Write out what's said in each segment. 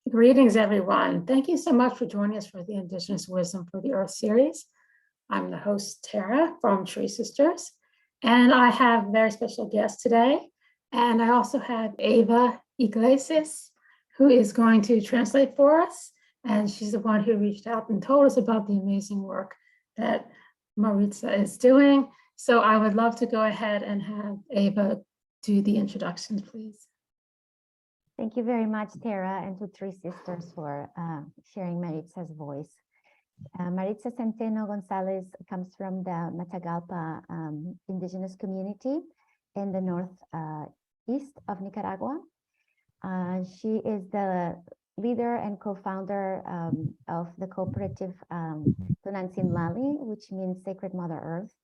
Greetings, everyone. Thank you so much for joining us for the Indigenous Wisdom for the Earth series. I'm the host, Tara, from Tree Sisters, and I have a very special guest today. And I also have Eva Iglesias, who is going to translate for us. And she's the one who reached out and told us about the amazing work that Maritza is doing. So I would love to go ahead and have Eva do the introductions, please. Thank you very much, Tara, and to Tree Sisters for sharing Maritza's voice. Maritza Centeno Gonzalez comes from the Matagalpa indigenous community in the northeast of Nicaragua. She is the leader and co-founder of the cooperative Tunantzin, which means Sacred Mother Earth,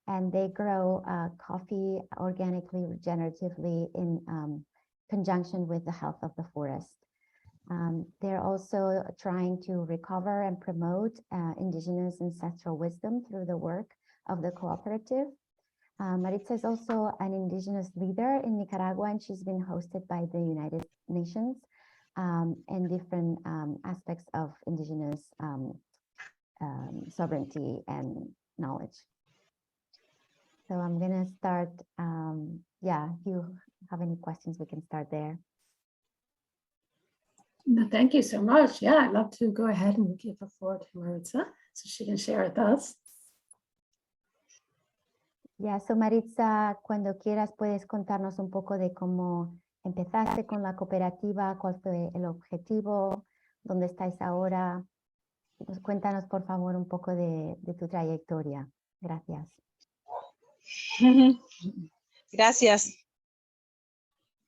and they grow coffee organically, regeneratively in conjunction with the health of the forest. They're also trying to recover and promote indigenous ancestral wisdom through the work of the cooperative. Maritza is also an indigenous leader in Nicaragua, and she's been hosted by the United Nations in different aspects of indigenous sovereignty and knowledge. So I'm gonna start, yeah, if you have any questions, we can start there. No, thank you so much. Yeah, I'd love to go ahead and give the floor to Maritza so she can share with us. Yeah, so Maritza, cuando quieras puedes contarnos un poco de cómo empezaste con la cooperativa, cuál fue el objetivo, dónde estáis ahora. Pues cuéntanos por favor un poco de tu trayectoria. Gracias. Gracias.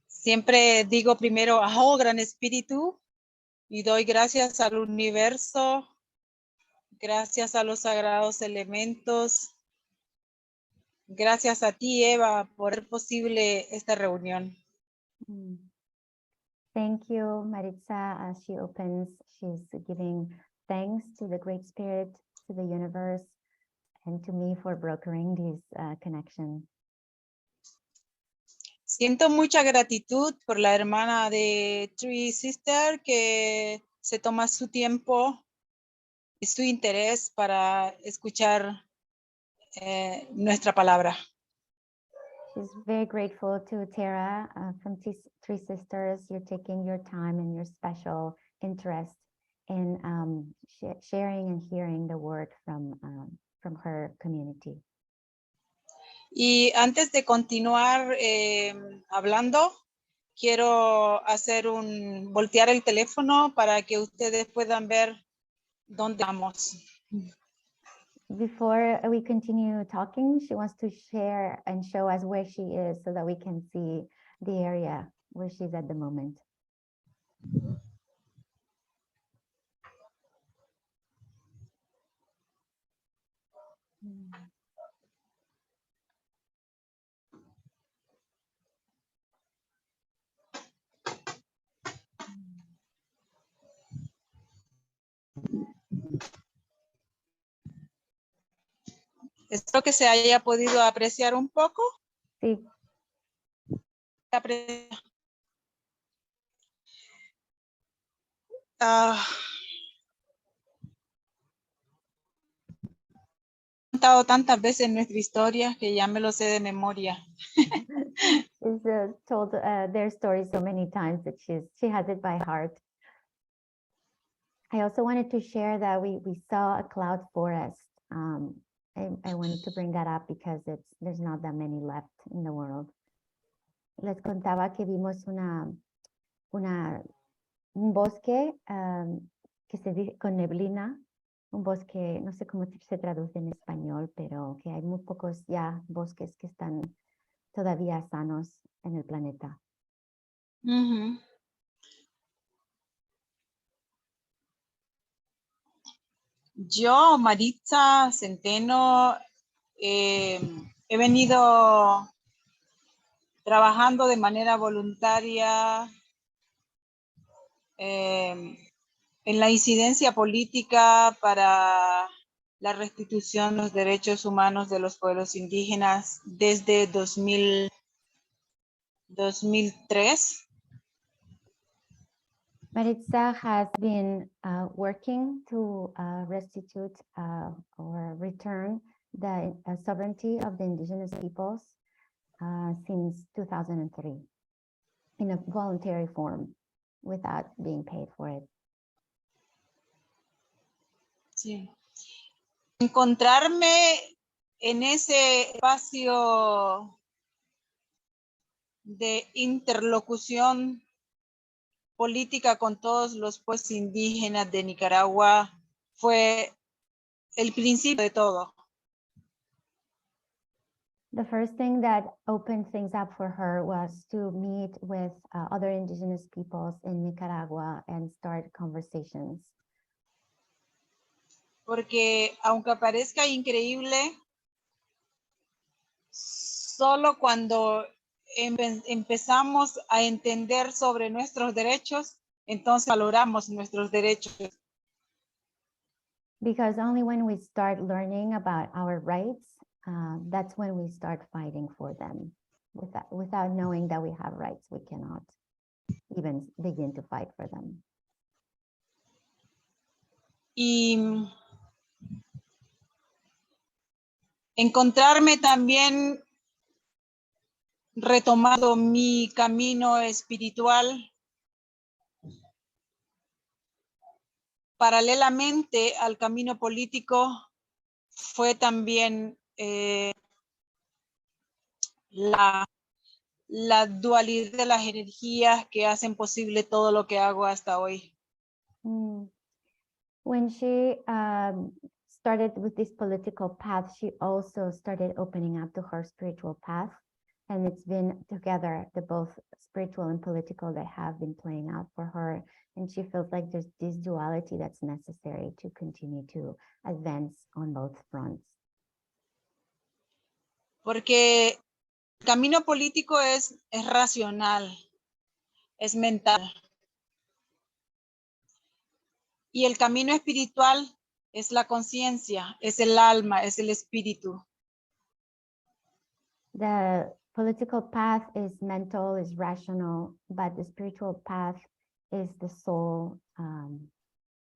Siempre digo primero, oh, gran espíritu, y doy gracias al universo, gracias a los sagrados elementos, gracias a ti, Eva, por hacer posible esta reunión. Thank you, Maritza. As she opens, she's giving thanks to the Great Spirit, to the universe, and to me for brokering this connection. Siento mucha gratitud por la hermana de Tree Sister que se toma su tiempo y su interés para escuchar nuestra palabra. She's very grateful to Tara from Tree Sisters. You're taking your time and your special interest in sharing and hearing the word from her community. Y antes de continuar hablando, quiero hacer voltear el teléfono para que ustedes puedan ver dónde vamos. Before we continue talking, she wants to share and show us where she is so that we can see the area where she's at the moment. Espero que se haya podido apreciar un poco. Sí. Contado tantas veces nuestra historia que ya me lo sé de memoria. She's told their story so many times that she has it by heart. I also wanted to share that we saw a cloud forest. I wanted to bring that up because there's not that many left in the world. Les contaba que vimos un bosque que se dice con neblina, un bosque, no sé cómo se traduce en español, pero que hay muy pocos ya bosques que están todavía sanos en el planeta. Yo, Maritza Centeno, he venido trabajando de manera voluntaria en la incidencia política para la restitución de los derechos humanos de los pueblos indígenas desde 2003. Maritza has been working to restitute or return the sovereignty of the indigenous peoples since 2003 in a voluntary form without being paid for it. Sí. Encontrarme en ese espacio de interlocución política con todos los pueblos indígenas de Nicaragua fue el principio de todo. The first thing that opened things up for her was to meet with other indigenous peoples in Nicaragua and start conversations. Porque aunque parezca increíble, solo cuando empezamos a entender sobre nuestros derechos, entonces valoramos nuestros derechos. Because only when we start learning about our rights, that's when we start fighting for them. Without knowing that we have rights, we cannot even begin to fight for them. Y encontrarme también retomando mi camino espiritual paralelamente al camino político fue también la dualidad de las energías que hacen posible todo lo que hago hasta hoy. When she started with this political path, she also started opening up to her spiritual path. And it's been together, the both spiritual and political, that have been playing out for her. And she feels like there's this duality that's necessary to continue to advance on both fronts. Porque el camino político es racional, es mental. Y el camino espiritual es la conciencia, es el alma, es el espíritu. The political path is mental, is rational, but the spiritual path is the soul,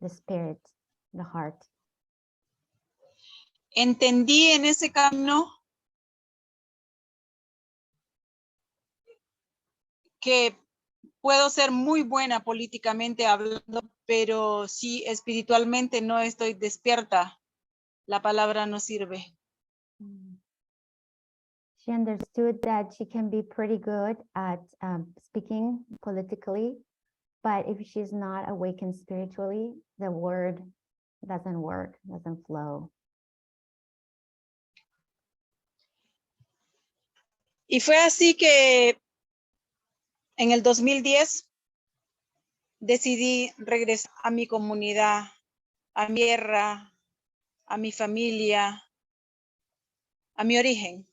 the spirit, the heart. Entendí en ese camino que puedo ser muy buena políticamente hablando, pero si espiritualmente no estoy despierta, la palabra no sirve. She understood that she can be pretty good at speaking politically, but if she's not awakened spiritually, the word doesn't work, doesn't flow. Y fue así que en el 2010 decidí regresar a mi comunidad, a mi tierra, a mi familia, a mi origen.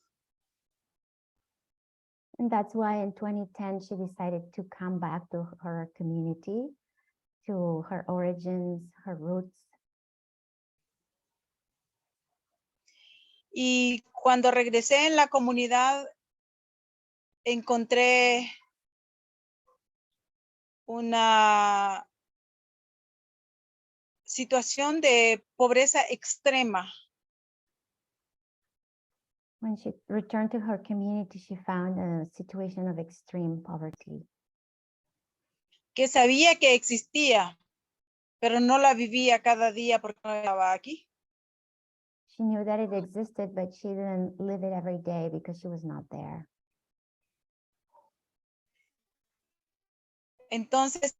And that's why in 2010, she decided to come back to her community, to her origins, her roots. Y cuando regresé en la comunidad, encontré una situación de pobreza extrema. When she returned to her community, she found a situation of extreme poverty. Que sabía que existía, pero no la vivía cada día porque no estaba aquí. She knew that it existed, but she didn't live it every day because she was not there. Entonces,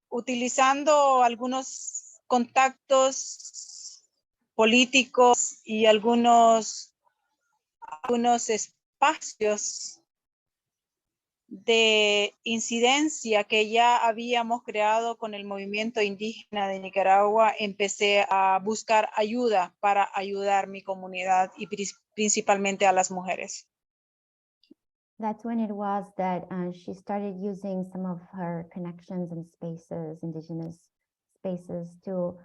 utilizando algunos contactos políticos y algunos espacios de incidencia que ya habíamos creado con el movimiento indígena de Nicaragua, empecé a buscar ayuda para ayudar a mi comunidad y principalmente a las mujeres. That's when it was that she started using some of her connections and spaces, indigenous spaces, to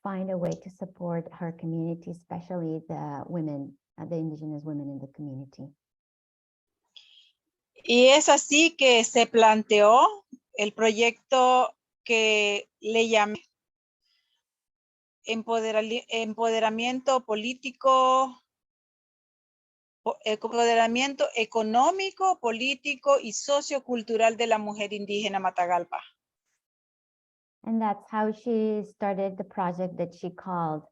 find a way to support her community, especially the women, the indigenous women in the community. Y es así que se planteó el proyecto que le llamé empoderamiento político, empoderamiento económico, político y sociocultural de la mujer indígena Matagalpa. And that's how she started the project that she called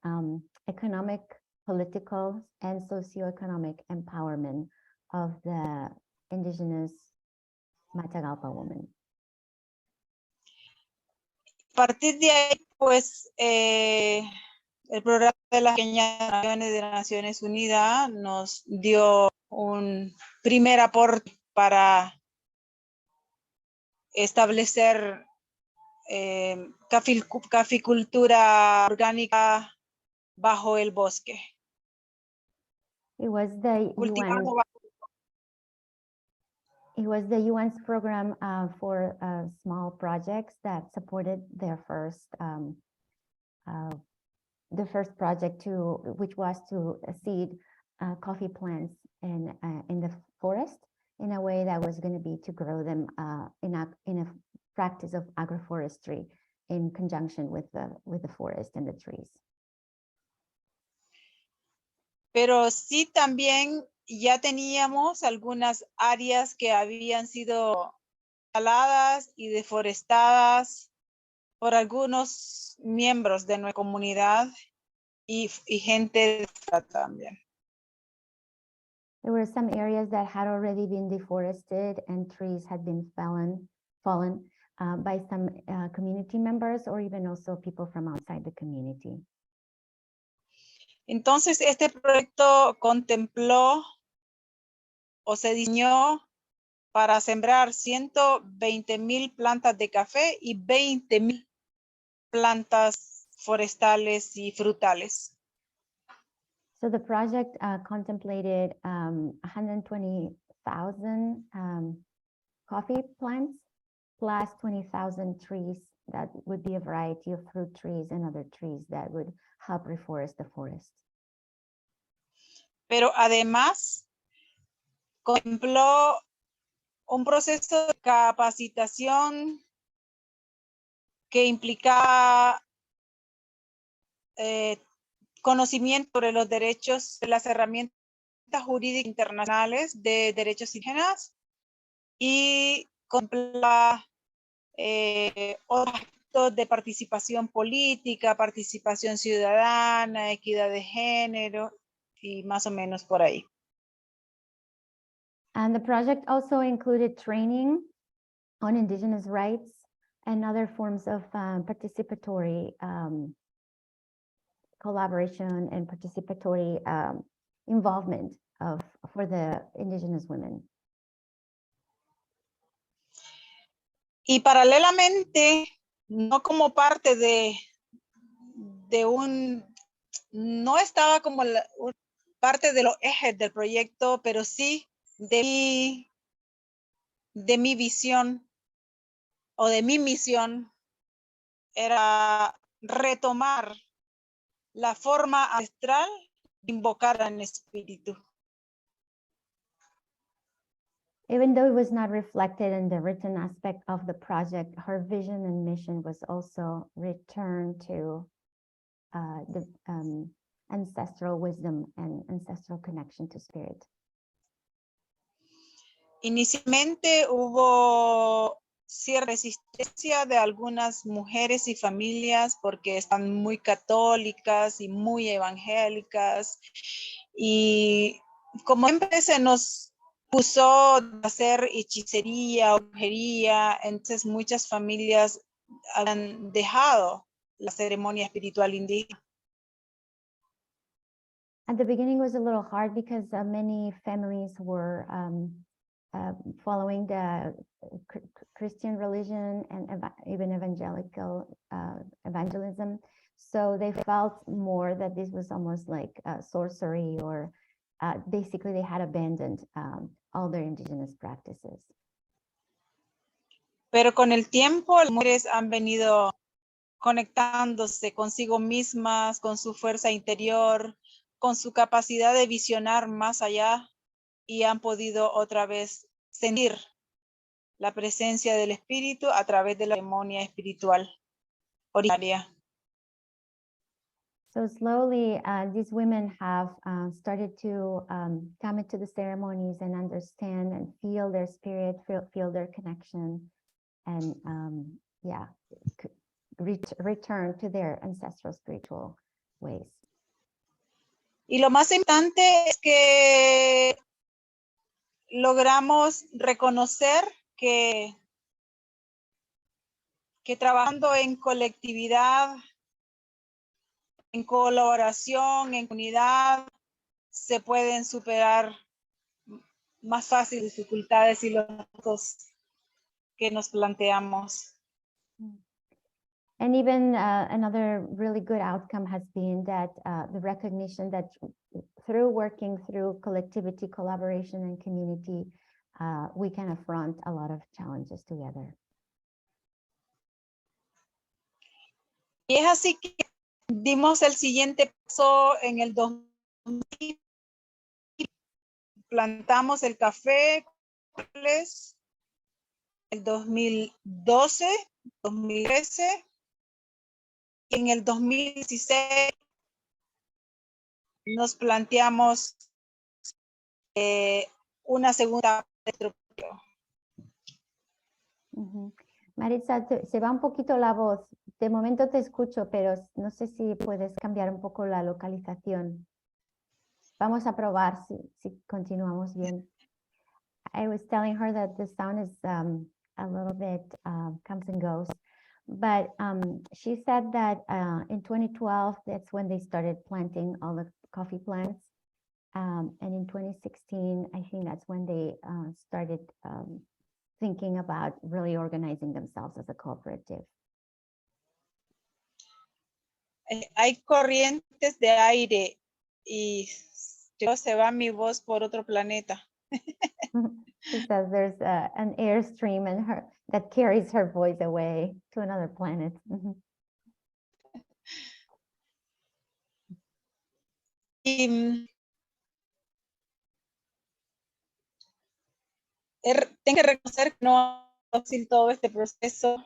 Economic, Political, and Socioeconomic Empowerment of the Indigenous Matagalpa women. A partir de ahí, pues, el programa de las pequeñas naciones de Naciones Unidas nos dio un primer aporte para establecer caficultura orgánica bajo el bosque. It was the Cultivando UN's program for small projects that supported their first the first project which was to seed coffee plants in the forest in a way that was going to be to grow them in a practice of agroforestry in conjunction with the forest and the trees. Pero sí también ya teníamos algunas áreas que habían sido taladas y deforestadas por algunos miembros de nuestra comunidad y gente de fuera también. There were some areas that had already been deforested and trees had been fallen by some community members or even also people from outside the community. Entonces, este proyecto contempló o se diseñó para sembrar 120,000 plantas de café y 20,000 plantas forestales y frutales. So the project contemplated 120,000 coffee plants plus 20,000 trees that would be a variety of fruit trees and other trees that would help reforest the forest. Pero además contempló un proceso de capacitación que implicaba conocimiento sobre los derechos, de las herramientas jurídicas internacionales de derechos indígenas y contempla otros aspectos de participación política, participación ciudadana, equidad de género y más o menos por ahí. And the project also included training on indigenous rights and other forms of participatory collaboration and participatory involvement for the indigenous women. Y paralelamente, no como parte de no estaba como parte de los ejes del proyecto, pero sí de mi visión o de mi misión era retomar la forma ancestral de invocar al espíritu. Even though it was not reflected in the written aspect of the project, her vision and mission was also return to the ancestral wisdom and ancestral connection to spirit. Inicialmente hubo cierta resistencia de algunas mujeres y familias porque están muy católicas y muy evangélicas y como siempre se nos puso a hacer hechicería o brujería, entonces muchas familias han dejado la ceremonia espiritual indígena. At the beginning was a little hard because many families were following the Christian religion and even evangelical evangelism. So they felt more that this was almost like sorcery or basically they had abandoned all their indigenous practices. Pero con el tiempo las mujeres han venido conectándose consigo mismas, con su fuerza interior, con su capacidad de visionar más allá y han podido otra vez sentir la presencia del espíritu a través de la ceremonia espiritual originaria. So slowly, these women have started to come into the ceremonies and understand and feel their spirit, feel their connection, and yeah, return to their ancestral spiritual ways. Y lo más importante es que logramos reconocer que trabajando en colectividad, en colaboración, en unidad, se pueden superar más fácil dificultades y los retos que nos planteamos. And even another really good outcome has been that the recognition that through working through collectivity, collaboration, and community, we can affront a lot of challenges together. Y es así que dimos el siguiente paso en el 2000. Plantamos el café, el 2012, 2013, y en el 2016 nos planteamos una segunda estructura. Maritza, se va un poquito la voz. De momento te escucho, pero no sé si puedes cambiar un poco la localización. Vamos a probar si continuamos bien. I was telling her that the sound is a little bit comes and goes, but she said that in 2012, that's when they started planting all the coffee plants. And in 2016, I think that's when they started thinking about really organizing themselves as a cooperative. Hay corrientes de aire y se va mi voz por otro planeta. She says there's an airstream in her that carries her voice away to another planet. Y tengo que reconocer que no fácil todo este proceso.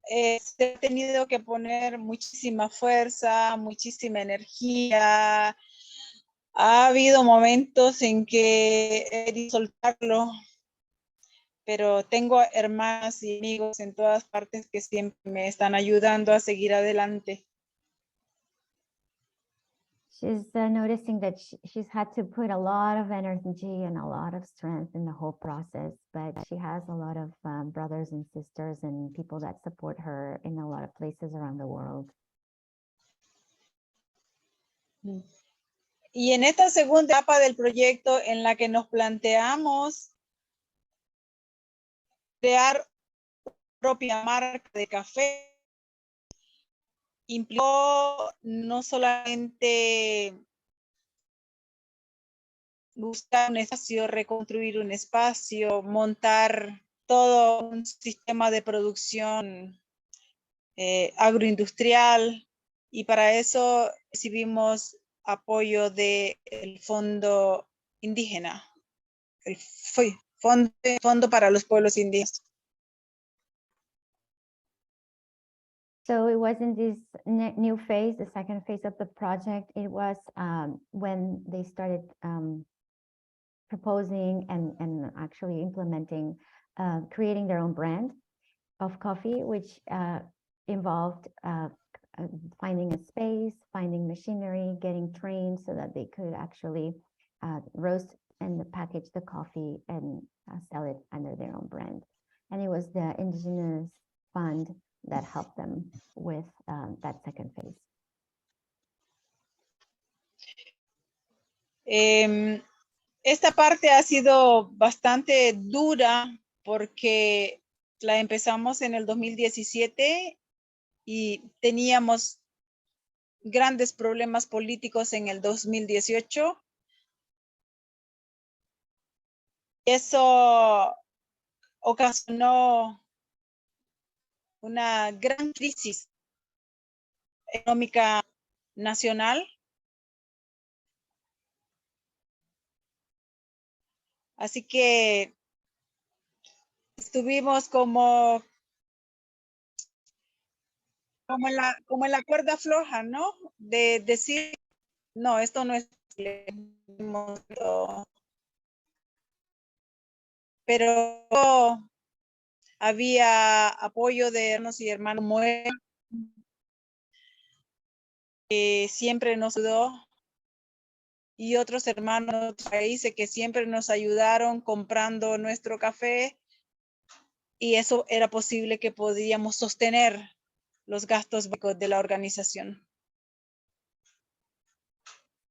Se ha tenido que poner muchísima fuerza, muchísima energía. Ha habido momentos en que he querido soltarlo, pero tengo hermanas y amigos en todas partes que siempre me están ayudando a seguir adelante. She's noticing that she's had to put a lot of energy and a lot of strength in the whole process, but she has a lot of brothers and sisters and people that support her in a lot of places around the world. Y en esta segunda etapa del proyecto en la que nos planteamos crear una propia marca de café, implicó no solamente buscar un espacio, reconstruir un espacio, montar todo un sistema de producción agroindustrial, y para eso recibimos apoyo del Fondo Indígena, el Fondo para los Pueblos Indígenas. So it was in this new phase, the second phase of the project. It was when they started proposing and actually implementing, creating their own brand of coffee, which involved finding a space, finding machinery, getting trained so that they could actually roast and package the coffee and sell it under their own brand. And it was the indigenous fund that helped them with that second phase. Esta parte ha sido bastante dura porque la empezamos en el 2017 y teníamos grandes problemas políticos en el 2018. Eso ocasionó una gran crisis económica nacional. Así que estuvimos como en la cuerda floja, ¿no? De decir, no, esto no es pero había apoyo de hermanos y hermanos que siempre nos ayudó, y otros hermanos de otros países que siempre nos ayudaron comprando nuestro café, y eso era posible que podíamos sostener los gastos de la organización.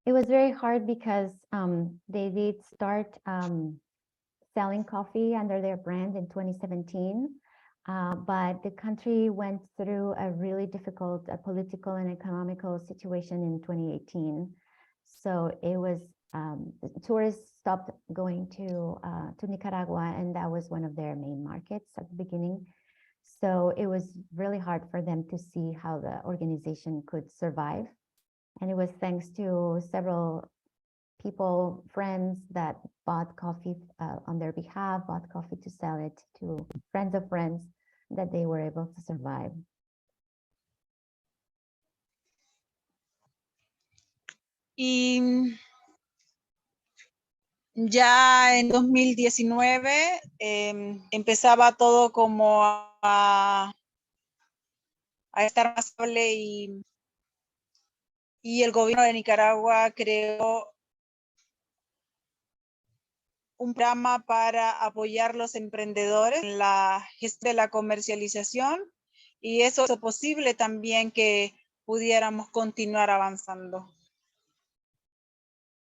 It was very hard because they did start selling coffee under their brand in 2017, but the country went through a really difficult political and economical situation in 2018. So it was tourists stopped going to Nicaragua, and that was one of their main markets at the beginning. So it was really hard for them to see how the organization could survive. And it was thanks to several people, friends that bought coffee on their behalf, bought coffee to sell it to friends of friends, that they were able to survive. Y ya en 2019 empezaba todo como a estar más estable, y el gobierno de Nicaragua creó un programa para apoyar los emprendedores en la gestión de la comercialización, y eso hizo posible también que pudiéramos continuar avanzando.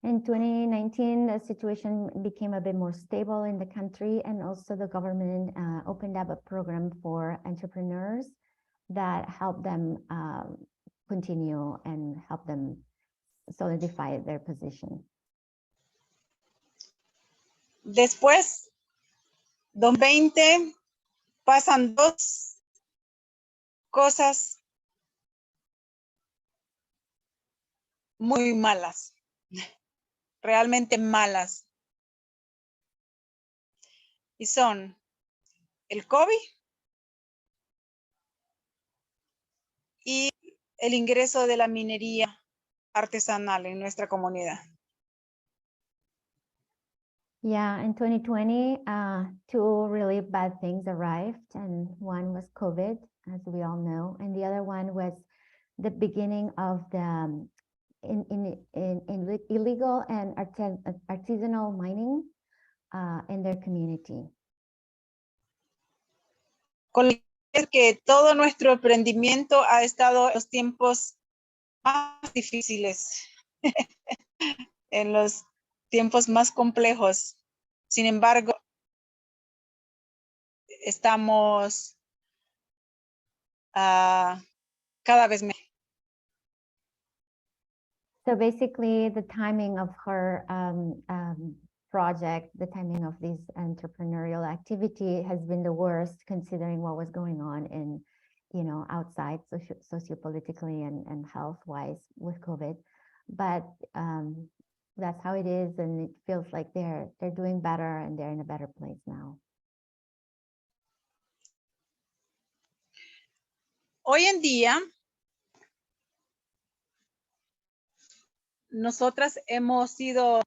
In 2019, the situation became a bit more stable in the country, and also the government opened up a program for entrepreneurs that helped them continue and help them solidify their position. Después, 2020, pasan dos cosas muy malas, realmente malas. Y son el COVID y el ingreso de la minería artesanal en nuestra comunidad. Yeah, in 2020, two really bad things arrived, and one was COVID, as we all know, and the other one was the beginning of the illegal and artisanal mining in their community. Con que todo nuestro emprendimiento ha estado en los tiempos más difíciles, en los tiempos más complejos. Sin embargo, estamos cada vez mejor. So basically, the timing of her project, the timing of this entrepreneurial activity has been the worst, considering what was going on in, you know, outside sociopolitically and health-wise with COVID. But that's how it is, and it feels like they're doing better and they're in a better place now. Hoy en día, nosotras hemos sido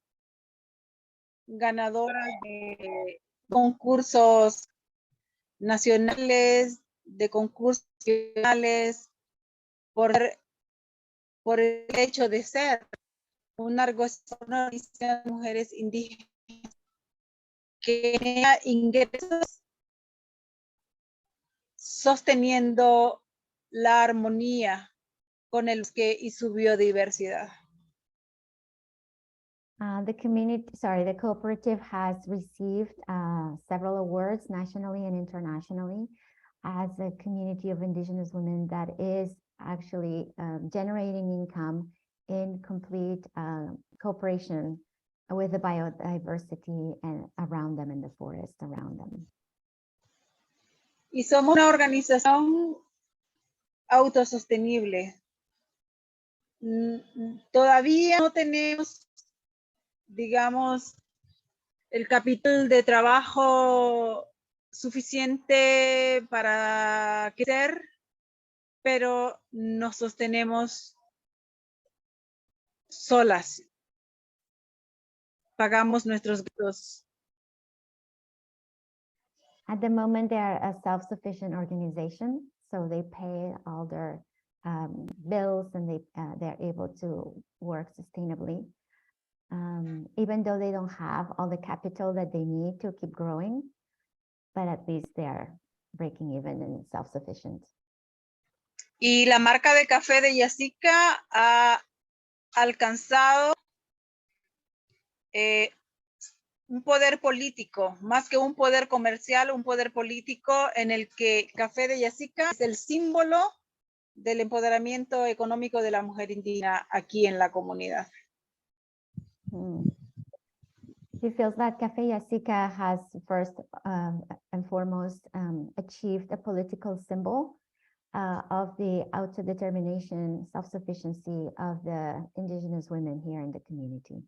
ganadoras de concursos nacionales, de concursos nacionales, por el hecho de ser una organización de mujeres indígenas que genera ingresos sosteniendo la armonía con el bosque y su biodiversidad. The cooperative has received several awards nationally and internationally as a community of indigenous women that is actually generating income in complete cooperation with the biodiversity and around them, in the forest around them. Y somos una organización autosostenible. Todavía no tenemos, digamos, el capital de trabajo suficiente para crecer, pero nos sostenemos solas. Pagamos nuestros gastos. At the moment, they are a self-sufficient organization, so they pay all their bills and they're able to work sustainably. Even though they don't have all the capital that they need to keep growing, but at least they're breaking even and self-sufficient. Y la marca de café de Yasica ha alcanzado un poder político, más que un poder comercial, un poder político en el que Café de Yasica es el símbolo del empoderamiento económico de la mujer indígena aquí en la comunidad. She feels that Café Yasica has first and foremost achieved a political symbol of the autodetermination, self-sufficiency of the indigenous women here in the community.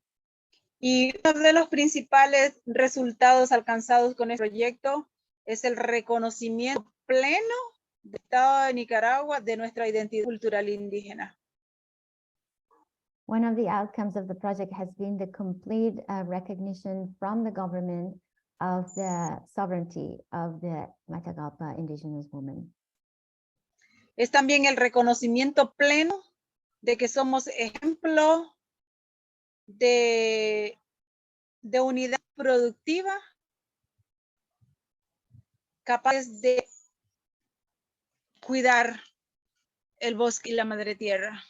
Y uno de los principales resultados alcanzados con este proyecto es el reconocimiento pleno del Estado de Nicaragua de nuestra identidad cultural indígena. One of the outcomes of the project has been the complete recognition from the government of the sovereignty of the Matagalpa indigenous women. Es también el reconocimiento pleno de que somos ejemplo de unidad productiva, capaces de cuidar el bosque y la madre tierra.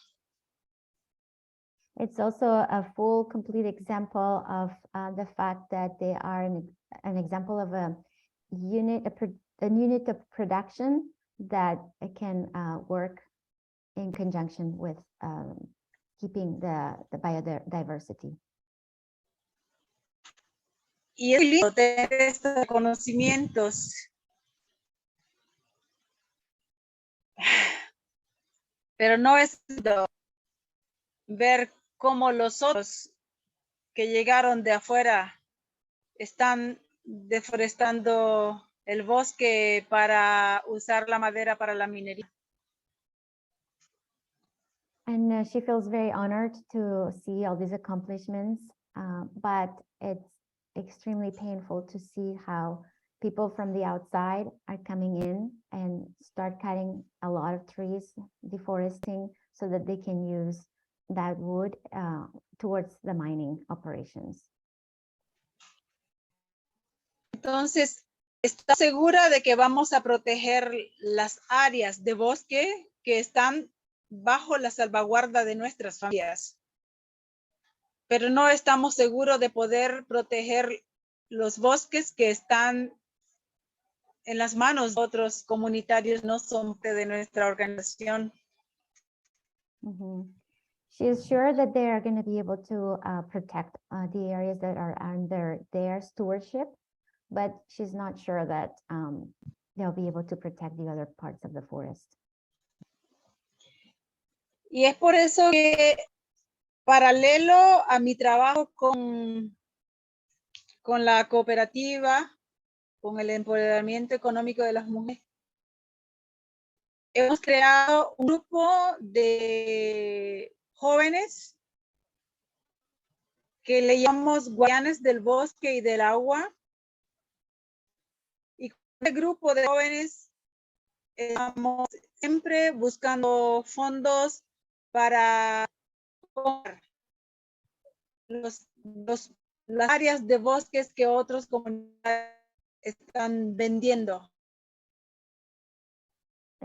It's also a full, complete example of the fact that they are an example of a unit of production that can work in conjunction with keeping the biodiversity. Y es lindo tener estos conocimientos. Pero no es lindo ver cómo los otros que llegaron de afuera están deforestando el bosque para usar la madera para la minería. And she feels very honored to see all these accomplishments, but it's extremely painful to see how people from the outside are coming in and start cutting a lot of trees, deforesting, so that they can use that wood towards the mining operations. Entonces, ¿está segura de que vamos a proteger las áreas de bosque que están bajo la salvaguarda de nuestras familias? Pero no estamos seguros de poder proteger los bosques que están en las manos de otros comunitarios, no son parte de nuestra organización. She is sure that they are going to be able to protect the areas that are under their stewardship, but she's not sure that they'll be able to protect the other parts of the forest. Y es por eso que, paralelo a mi trabajo con la cooperativa, con el empoderamiento económico de las mujeres, hemos creado un grupo de jóvenes que le llamamos guardianes del bosque y del agua. Y con este grupo de jóvenes estamos siempre buscando fondos para las áreas de bosques que otros comunidades están vendiendo.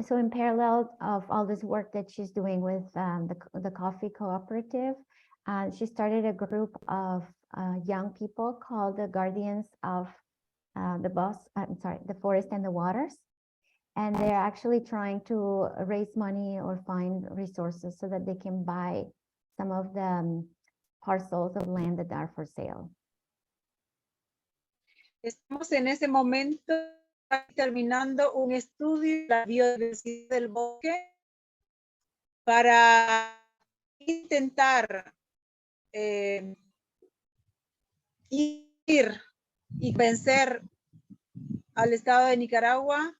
So in parallel of all this work that she's doing with the coffee cooperative, she started a group of young people called the Guardians of the Forest and the Waters. And they're actually trying to raise money or find resources so that they can buy some of the parcels of land that are for sale. Estamos en ese momento terminando un estudio de la biodiversidad del bosque para intentar ir y vencer al Estado de Nicaragua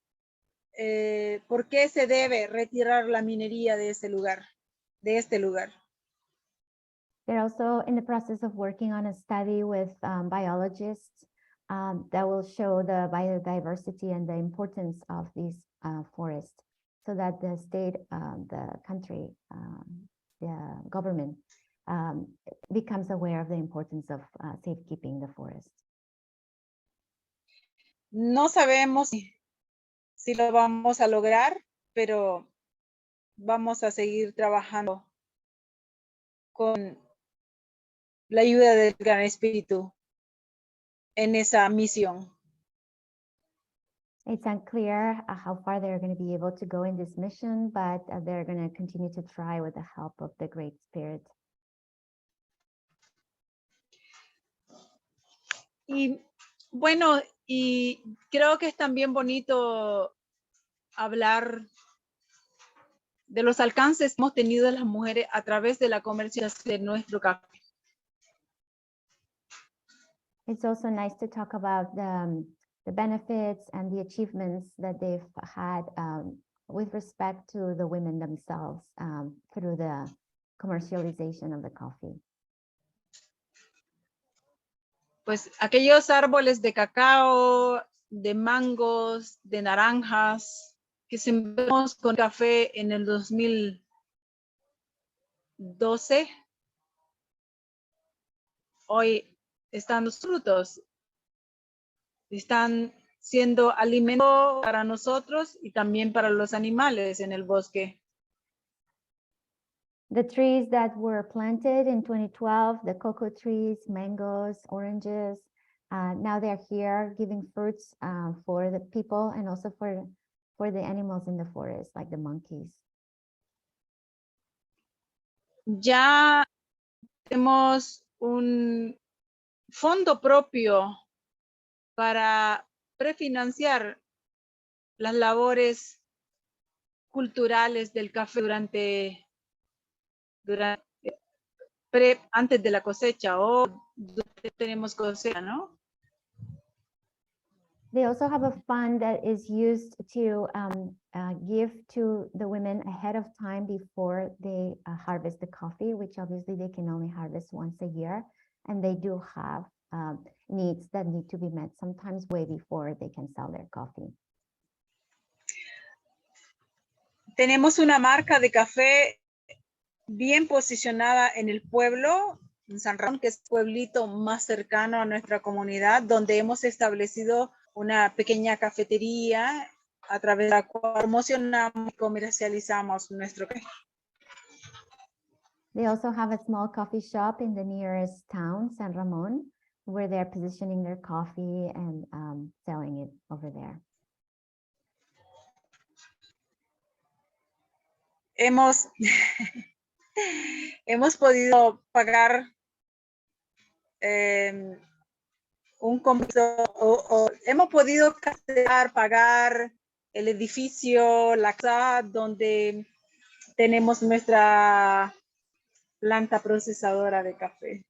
por qué se debe retirar la minería de ese lugar, de este lugar. They're also in the process of working on a study with biologists that will show the biodiversity and the importance of these forests, so that the state, the country, the government becomes aware of the importance of safekeeping the forest. No sabemos si lo vamos a lograr, pero vamos a seguir trabajando con la ayuda del Gran Espíritu en esa misión. It's unclear how far they're going to be able to go in this mission, but they're going to continue to try with the help of the Great Spirit. Y bueno, y creo que es también bonito hablar de los alcances que hemos tenido las mujeres a través de la comercialización de nuestro café. It's also nice to talk about the benefits and the achievements that they've had with respect to the women themselves through the commercialization of the coffee. Pues aquellos árboles de cacao, de mangos, de naranjas que sembramos con café en el 2012, hoy están los frutos, están siendo alimento para nosotros y también para los animales en el bosque. The trees that were planted in 2012, the cocoa trees, mangoes, oranges, now they're here giving fruits for the people and also for the animals in the forest, like the monkeys. Ya tenemos un fondo propio para prefinanciar las labores culturales del café antes de la cosecha o donde tenemos cosecha, ¿no? They also have a fund that is used to give to the women ahead of time before they harvest the coffee, which obviously they can only harvest once a year. And they do have needs that need to be met sometimes way before they can sell their coffee. Tenemos una marca de café bien posicionada en el pueblo, en San Ramón, que es el pueblito más cercano a nuestra comunidad, donde hemos establecido una pequeña cafetería a través de la cual promocionamos y comercializamos nuestro café. They also have a small coffee shop in the nearest town, San Ramon, where they're positioning their coffee and selling it over there. Hemos podido pagar un compromiso o hemos podido pagar el edificio, la casa donde tenemos nuestra planta procesadora de café.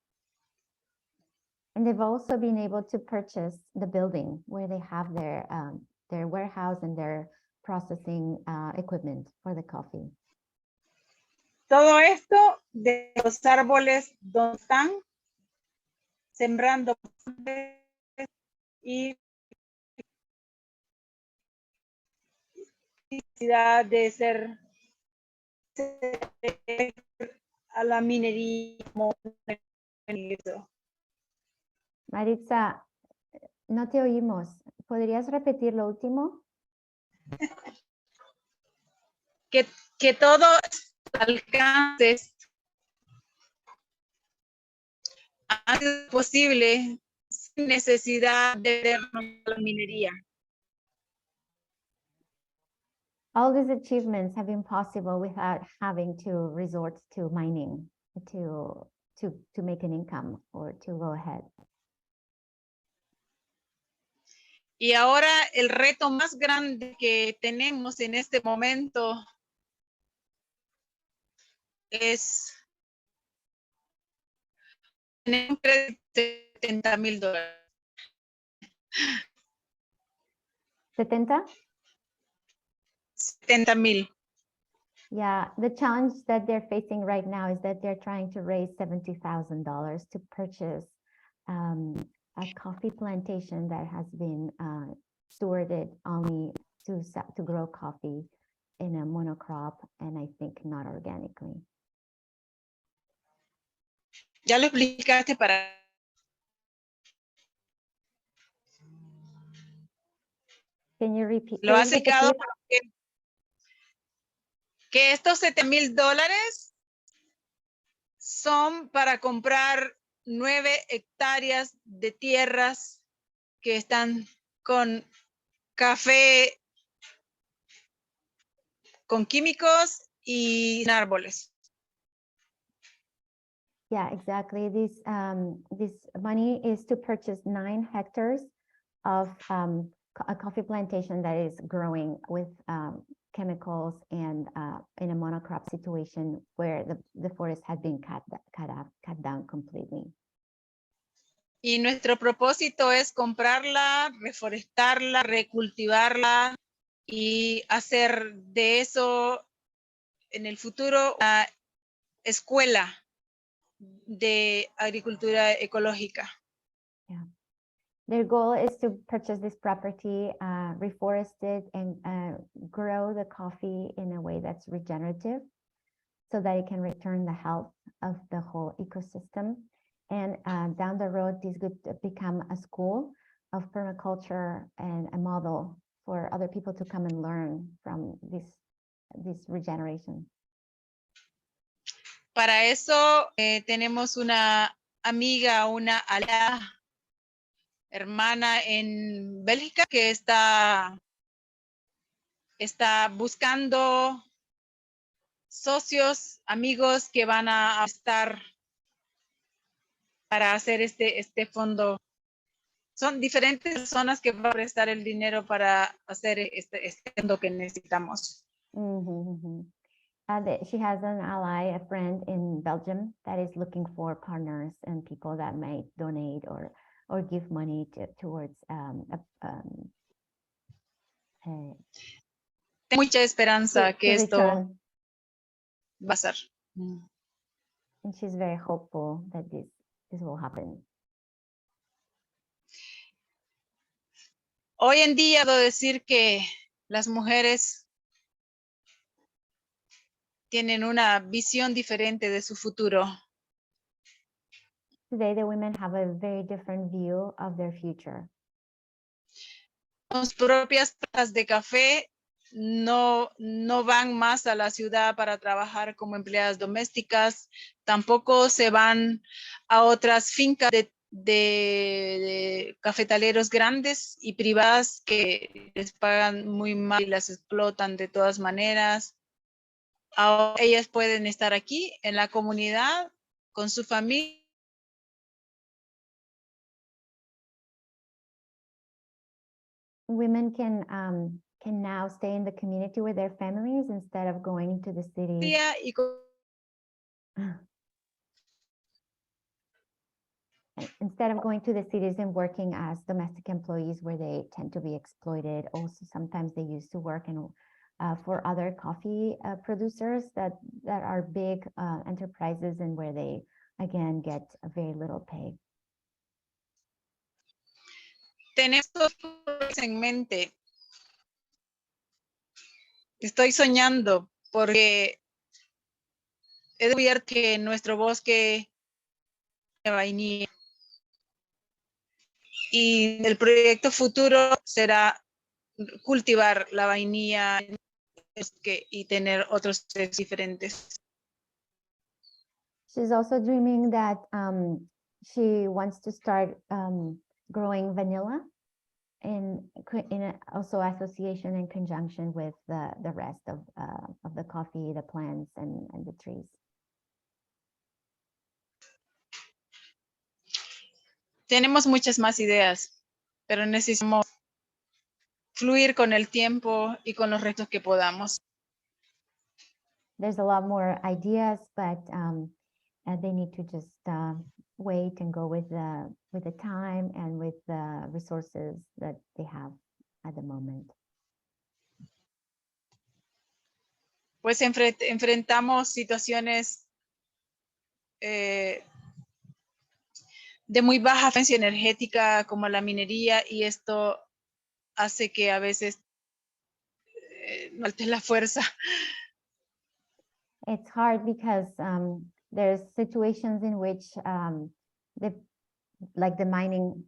And they've also been able to purchase the building where they have their warehouse and their processing equipment for the coffee. Todo esto de los árboles donde están sembrando y necesidad de ser a la minería. Maritza, no te oímos. ¿Podrías repetir lo último? Que todo alcances ha sido posible sin necesidad de vernos a la minería. All these achievements have been possible without having to resort to mining to make an income or to go ahead. Y ahora el reto más grande que tenemos en este momento es tener un crédito de $70,000. ¿70? 70,000. Yeah, the challenge that they're facing right now is that they're trying to raise $70,000 to purchase a coffee plantation that has been stewarded only to grow coffee in a monocrop, and I think not organically. Ya lo explicaste para... Can you repeat? Lo has Can you repeat explicado please? que estos $7,000 son para comprar 9 hectáreas de tierras que están con café, con químicos y árboles. Yeah, exactly. This money is to purchase 9 hectares of a coffee plantation that is growing with chemicals and in a monocrop situation where the forest had been cut down completely. Y nuestro propósito es comprarla, reforestarla, recultivarla y hacer de eso en el futuro una escuela de agricultura ecológica. Yeah. Their goal is to purchase this property, reforest it, and grow the coffee in a way that's regenerative so that it can return the health of the whole ecosystem. And down the road, this could become a school of permaculture and a model for other people to come and learn from this regeneration. Para eso tenemos una amiga, una aliada, hermana en Bélgica que está buscando socios, amigos que van a estar para hacer este fondo. Son diferentes personas que van a prestar el dinero para hacer este fondo que necesitamos. She has an ally, a friend in Belgium that is looking for partners and people that may donate or give money towards Tengo mucha esperanza que esto return. va a ser. And she's very hopeful that this will happen. Hoy en día puedo decir que las mujeres tienen una visión diferente de su futuro. Today, the women have a very different view of their future. Sus propias plantas de café no van más a la ciudad para trabajar como empleadas domésticas, tampoco se van a otras fincas de cafetaleros grandes y privadas que les pagan muy mal y las explotan de todas maneras. Ahora ellas pueden estar aquí en la comunidad con su familia. Women can now stay in the community with their families instead of going to the city. Instead of going to the cities and working as domestic employees where they tend to be exploited. Also, sometimes they used to work for other coffee producers that are big enterprises and where they, again, get a very little pay. Tenemos en mente. Estoy soñando porque he descubierto que nuestro bosque de vainilla y el proyecto futuro será cultivar la vainilla y tener otros diferentes. She's also dreaming that she wants to start growing vanilla in also association and conjunction with the rest of the coffee, the plants, and the trees. Tenemos muchas más ideas, pero necesitamos fluir con el tiempo y con los retos que podamos. There's a lot more ideas, but they need to just wait and go with the time and with the resources that they have at the moment. Pues enfrentamos situaciones de muy baja eficiencia energética como la minería, y esto hace que a veces no falte la fuerza. It's hard because there's situations in which like the mining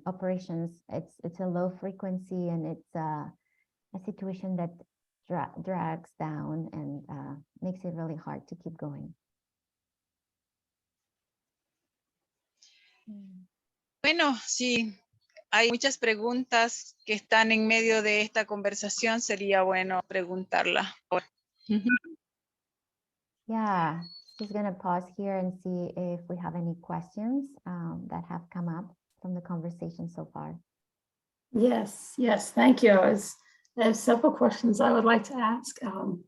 operations, it's a low frequency, and it's a situation that drags down and makes it really hard to keep going. Bueno, sí, hay muchas preguntas que están en medio de esta conversación, sería bueno preguntarla. Yeah, just gonna pause here and see if we have any questions that have come up from the conversation so far. Yes, thank you. I have several questions I would like to ask.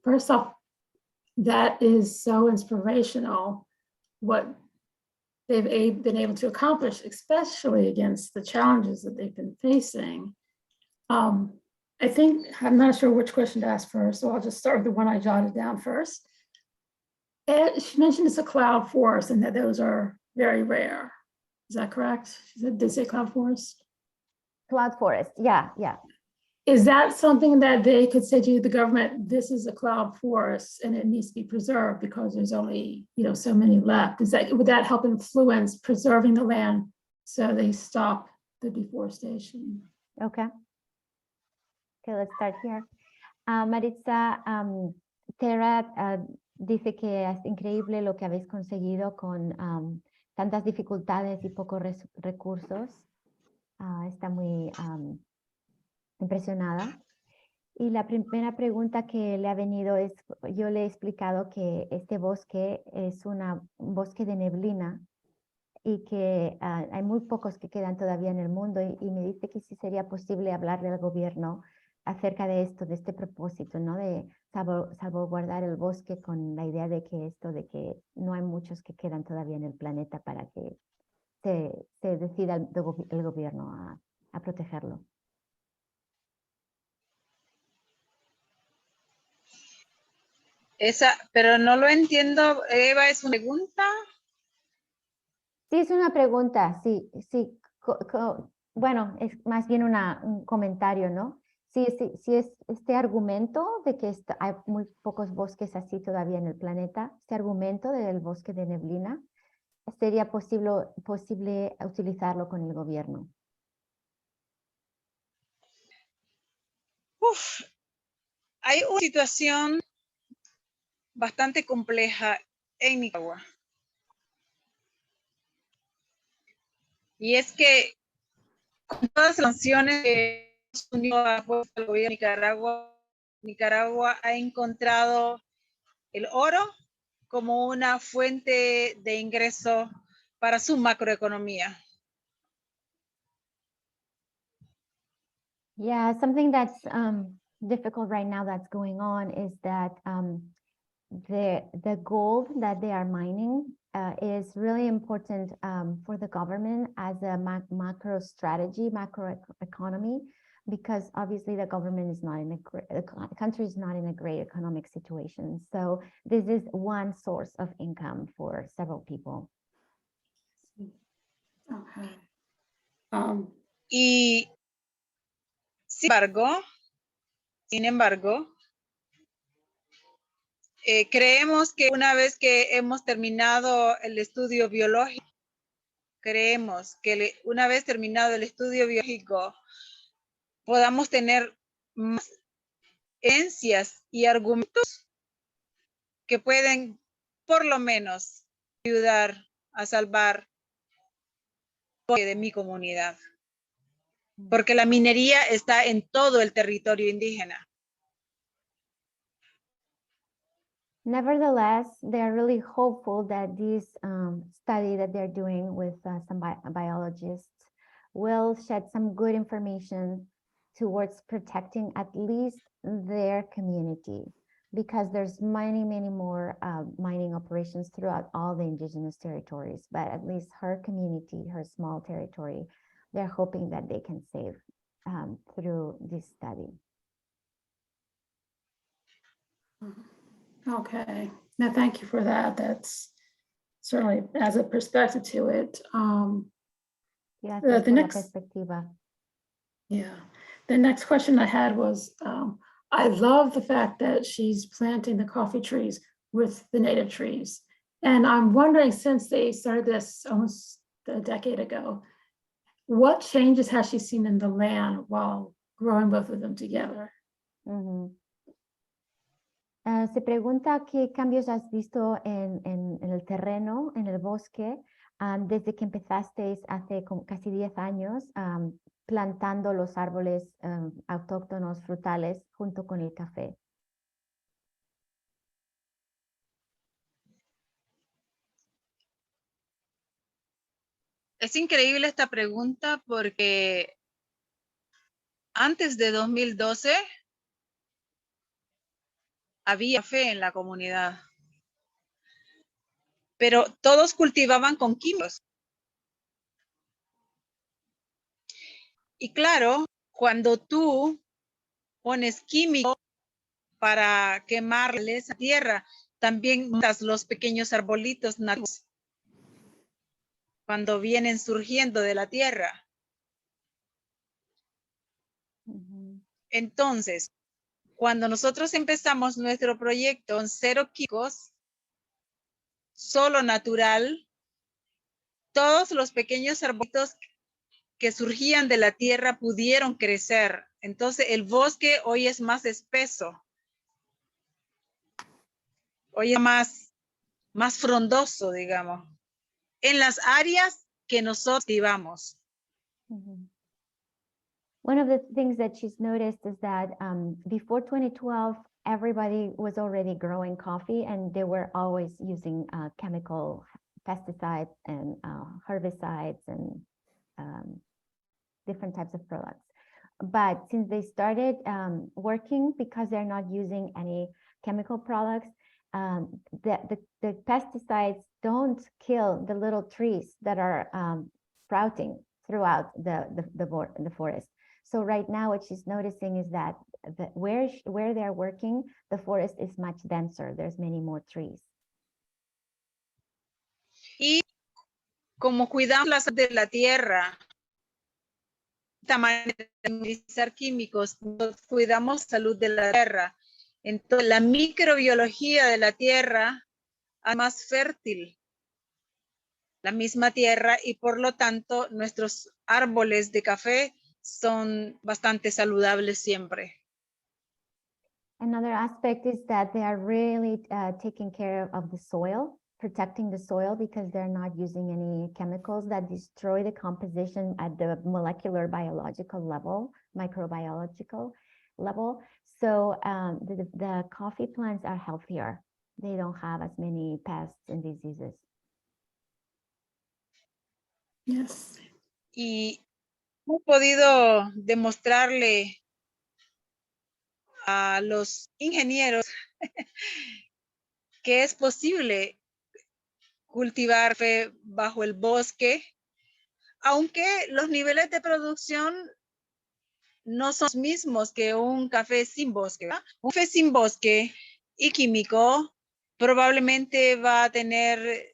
First off, that is so inspirational, what they've been able to accomplish, especially against the challenges that they've been facing. I think, I'm not sure which question to ask first, so I'll just start with the one I jotted down first. She mentioned it's a cloud forest and that those are very rare. Is that correct? She said, did say cloud forest? Cloud forest, yeah. Is that something that they could say to the government, this is a cloud forest and it needs to be preserved because there's only, so many left? Would that help influence preserving the land so they stop the deforestation? Okay, let's start here. Maritza, Tara dice que es increíble lo que habéis conseguido con tantas dificultades y pocos recursos. Está muy impresionada. Y la primera pregunta que le ha venido es, yo le he explicado que este bosque es un bosque de neblina y que hay muy pocos que quedan todavía en el mundo, y me dice que sí sería posible hablarle al gobierno acerca de esto, de este propósito, ¿no? De salvaguardar el bosque, con la idea de que no hay muchos que quedan todavía en el planeta para que se decida el gobierno a protegerlo. Pero no lo entiendo, Eva, ¿es una pregunta? Sí, es una pregunta, sí. Bueno, es más bien un comentario, ¿no? Sí, es este argumento de que hay muy pocos bosques así todavía en el planeta, este argumento del bosque de neblina, sería posible utilizarlo con el gobierno. Hay una situación bastante compleja en Nicaragua. Y es que con todas las sanciones que unió al gobierno de Nicaragua ha encontrado el oro como una fuente de ingreso para su macroeconomía. Yeah, something that's difficult right now that's going on is that the gold that they are mining is really important for the government as a macro strategy, macro economy, because obviously the government is not the country is not in a great economic situation. So this is one source of income for several people. Okay. Y sin embargo, creemos que una vez que hemos terminado el estudio biológico, podamos tener más evidencias y argumentos que pueden por lo menos ayudar a salvar de mi comunidad. Porque la minería está en todo el territorio indígena. Nevertheless, they are really hopeful that this study that they're doing with some biologists will shed some good information towards protecting at least their community, because there's many more mining operations throughout all the indigenous territories, but at least her community, her small territory, they're hoping that they can save through this study. Okay, now thank you for that. That's certainly adds a perspective to it. Gracias the por la next, perspectiva. yeah, the next question I had was, I love the fact that she's planting the coffee trees with the native trees. And I'm wondering, since they started this almost a decade ago, what changes has she seen in the land while growing both of them together? Se pregunta qué cambios has visto en el terreno, en el bosque, desde que empezasteis hace casi 10 años plantando los árboles autóctonos frutales junto con el café. Es increíble esta pregunta porque antes de 2012 había fe en la comunidad, pero todos cultivaban con químicos. Y claro, cuando tú pones químicos para quemar esa tierra, también matas los pequeños arbolitos nativos cuando vienen surgiendo de la tierra. Entonces, cuando nosotros empezamos nuestro proyecto en cero químicos, solo natural, todos los pequeños arbolitos que surgían de la tierra pudieron crecer. Entonces el bosque hoy es más espeso. Hoy es más frondoso, digamos, en las áreas que nosotros cultivamos. One of the things that she's noticed is that before 2012, everybody was already growing coffee and they were always using chemical pesticides and herbicides and different types of products. But since they started working, because they're not using any chemical products, the pesticides don't kill the little trees that are sprouting throughout the forest. So right now, what she's noticing is that where they're working, the forest is much denser. There's many more trees. Y como cuidamos la salud de la tierra, esta manera de utilizar químicos, cuidamos la salud de la tierra. Entonces, la microbiología de la tierra es más fértil, la misma tierra, y por lo tanto nuestros árboles de café son bastante saludables siempre. Another aspect is that they are really taking care of the soil, protecting the soil, because they're not using any chemicals that destroy the composition at the molecular biological level, microbiological level. So the coffee plants are healthier. They don't have as many pests and diseases. Yes. Y hemos podido demostrarle a los ingenieros que es posible cultivar café bajo el bosque, aunque los niveles de producción no son los mismos que un café sin bosque, ¿verdad? Un café sin bosque y químico probablemente va a tener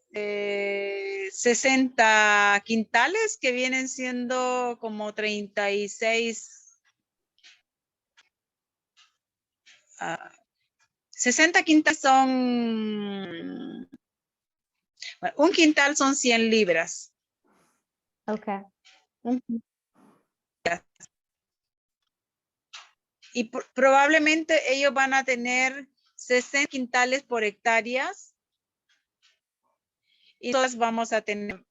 60 quintales, que vienen siendo como 36, 60 quintales son, bueno, un quintal son 100 libras. Okay. Y probablemente ellos van a tener 60 quintales por hectáreas y todas vamos a tener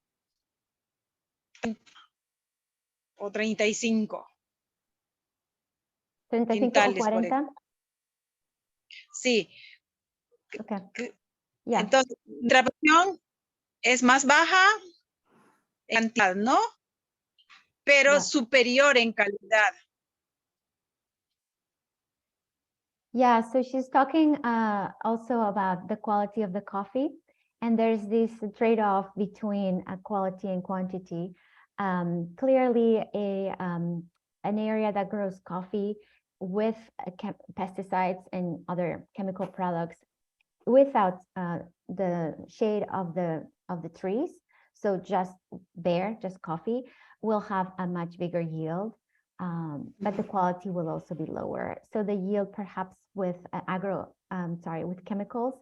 o 35. 35 o 40. Sí. Okay. Yeah. Entonces, nuestra producción es más baja en cantidad, ¿no? Pero superior en calidad. Yeah, so she's talking also about the quality of the coffee. And there's this trade-off between quality and quantity. Clearly, an area that grows coffee with pesticides and other chemical products without the shade of the trees, so just coffee, will have a much bigger yield, but the quality will also be lower. So the yield perhaps with with chemicals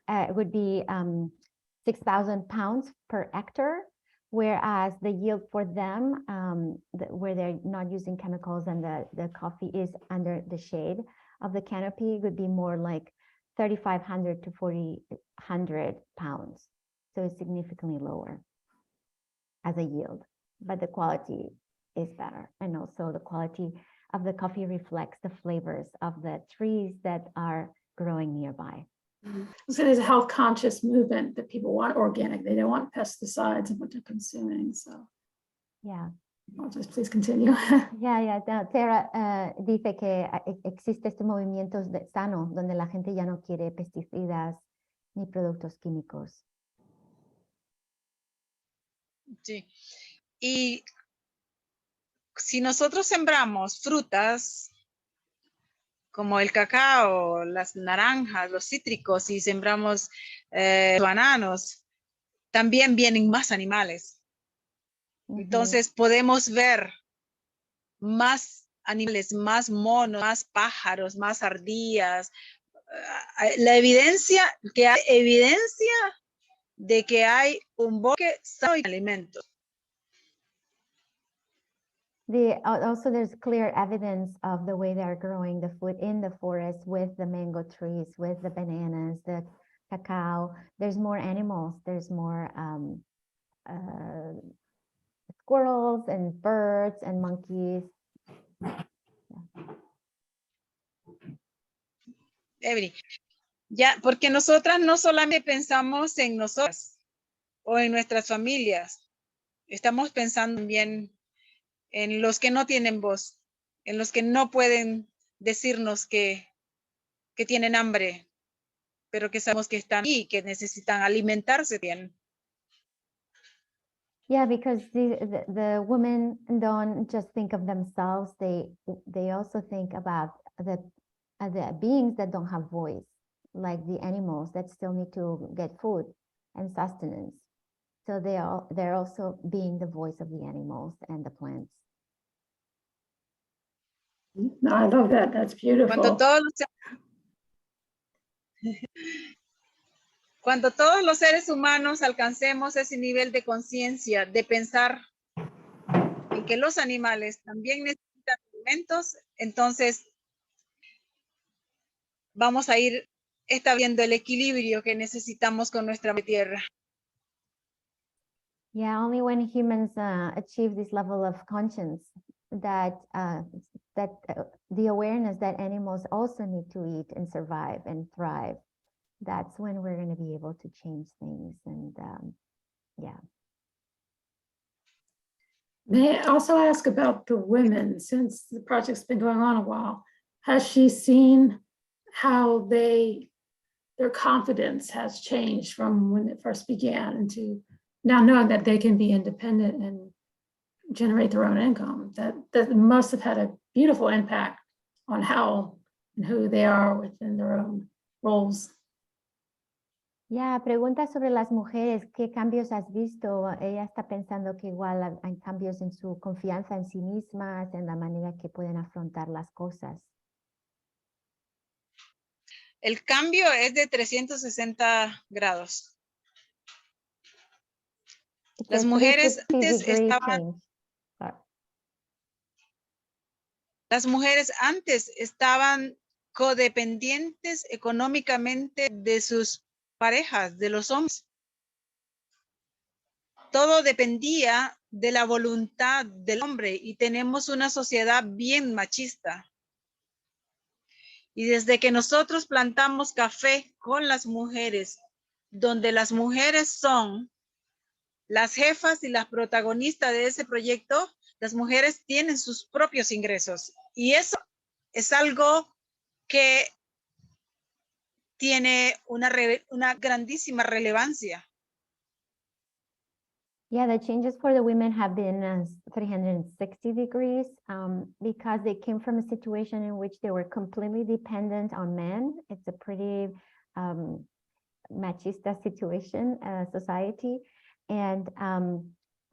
would be 6,000 pounds per hectare, whereas the yield for them, where they're not using chemicals and the coffee is under the shade of the canopy, would be more like 3,500 to 4,000 pounds. So it's significantly lower as a yield, but the quality is better. And also the quality of the coffee reflects the flavors of the trees that are growing nearby. So there's a health conscious movement that people want organic. They don't want pesticides in what they're consuming. So yeah. I'll just please continue. Yeah. Tara dice que existe este movimiento sano donde la gente ya no quiere pesticidas ni productos químicos. Sí. Y si nosotros sembramos frutas como el cacao, las naranjas, los cítricos, y sembramos bananos, también vienen más animales. Entonces podemos ver más animales, más monos, más pájaros, más ardillas. La evidencia, que hay evidencia de que hay un bosque sano de alimentos. Also, there's clear evidence of the way they are growing the food in the forest with the mango trees, with the bananas, the cacao. There's more animals. There's more squirrels and birds and monkeys. Every. Ya, porque nosotras no solamente pensamos en nosotras o en nuestras familias, estamos pensando también en los que no tienen voz, en los que no pueden decirnos que tienen hambre, pero que sabemos que están ahí, que necesitan alimentarse bien. Yeah, because the women don't just think of themselves, they also think about the beings that don't have voice, like the animals that still need to get food and sustenance. So they're also being the voice of the animals and the plants. No, I love that. That's beautiful. Cuando todos los seres humanos alcancemos ese nivel de conciencia, de pensar en que los animales también necesitan alimentos, entonces vamos a ir estableciendo el equilibrio que necesitamos con nuestra tierra. Yeah, only when humans achieve this level of conscience, that the awareness that animals also need to eat and survive and thrive, that's when we're going to be able to change things. And yeah. May I also ask about the women, since the project's been going on a while? Has she seen how their confidence has changed from when it first began into now knowing that they can be independent and generate their own income? That must have had a beautiful impact on how and who they are within their own roles. Yeah, pregunta sobre las mujeres, ¿qué cambios has visto? Ella está pensando que igual hay cambios en su confianza en sí mismas, en la manera que pueden afrontar las cosas. El cambio es de 360 grados. Las mujeres antes estaban codependientes económicamente de sus parejas, de los hombres. Todo dependía de la voluntad del hombre y tenemos una sociedad bien machista. Y desde que nosotros plantamos café con las mujeres, donde las mujeres son las jefas y las protagonistas de ese proyecto, las mujeres tienen sus propios ingresos. Y eso es algo que tiene una grandísima relevancia. Yeah, the changes for the women have been 360 degrees because they came from a situation in which they were completely dependent on men. It's a pretty machista situation, society, and